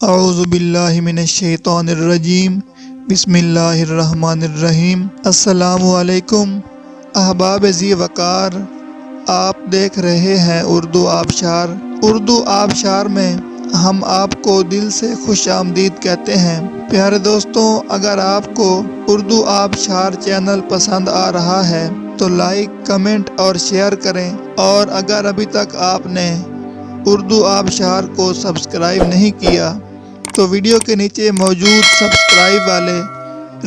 اعوذ باللہ من الشیطان الرجیم بسم اللہ الرحمن الرحیم۔ السلام علیکم احباب ذی وقار، آپ دیکھ رہے ہیں اردو آبشار۔ اردو آبشار میں ہم آپ کو دل سے خوش آمدید کہتے ہیں۔ پیارے دوستوں، اگر آپ کو اردو آبشار چینل پسند آ رہا ہے تو لائک، کمنٹ اور شیئر کریں، اور اگر ابھی تک آپ نے اردو آبشار کو سبسکرائب نہیں کیا تو ویڈیو کے نیچے موجود سبسکرائب والے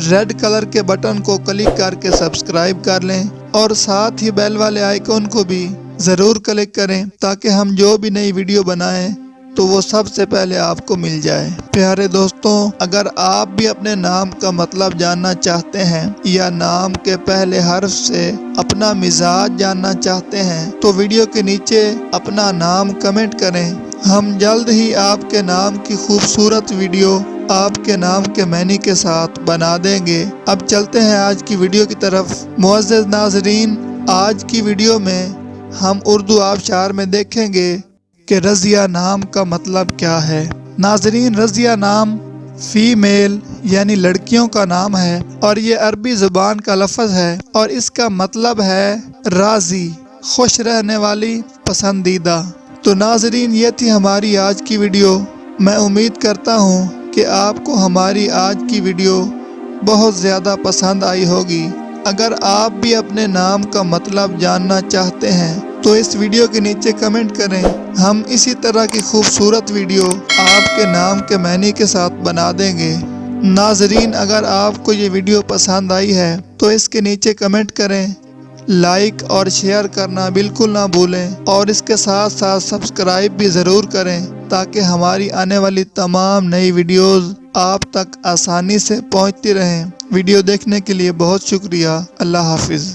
ریڈ کلر کے بٹن کو کلک کر کے سبسکرائب کر لیں، اور ساتھ ہی بیل والے آئیکن کو بھی ضرور کلک کریں تاکہ ہم جو بھی نئی ویڈیو بنائیں تو وہ سب سے پہلے آپ کو مل جائے۔ پیارے دوستوں، اگر آپ بھی اپنے نام کا مطلب جاننا چاہتے ہیں یا نام کے پہلے حرف سے اپنا مزاج جاننا چاہتے ہیں تو ویڈیو کے نیچے اپنا نام کمنٹ کریں۔ ہم جلد ہی آپ کے نام کی خوبصورت ویڈیو آپ کے نام کے معنی کے ساتھ بنا دیں گے۔ اب چلتے ہیں آج کی ویڈیو کی طرف۔ معزز ناظرین، آج کی ویڈیو میں ہم اردو آبشار میں دیکھیں گے کہ رضیہ نام کا مطلب کیا ہے۔ ناظرین، رضیہ نام فیمیل یعنی لڑکیوں کا نام ہے، اور یہ عربی زبان کا لفظ ہے، اور اس کا مطلب ہے راضی، خوش رہنے والی، پسندیدہ۔ تو ناظرین، یہ تھی ہماری آج کی ویڈیو۔ میں امید کرتا ہوں کہ آپ کو ہماری آج کی ویڈیو بہت زیادہ پسند آئی ہوگی۔ اگر آپ بھی اپنے نام کا مطلب جاننا چاہتے ہیں تو اس ویڈیو کے نیچے کمنٹ کریں۔ ہم اسی طرح کی خوبصورت ویڈیو آپ کے نام کے معنی کے ساتھ بنا دیں گے۔ ناظرین، اگر آپ کو یہ ویڈیو پسند آئی ہے تو اس کے نیچے کمنٹ کریں، لائک اور شیئر کرنا بالکل نہ بھولیں، اور اس کے ساتھ ساتھ سبسکرائب بھی ضرور کریں تاکہ ہماری آنے والی تمام نئی ویڈیوز آپ تک آسانی سے پہنچتی رہیں۔ ویڈیو دیکھنے کے لیے بہت شکریہ۔ اللہ حافظ۔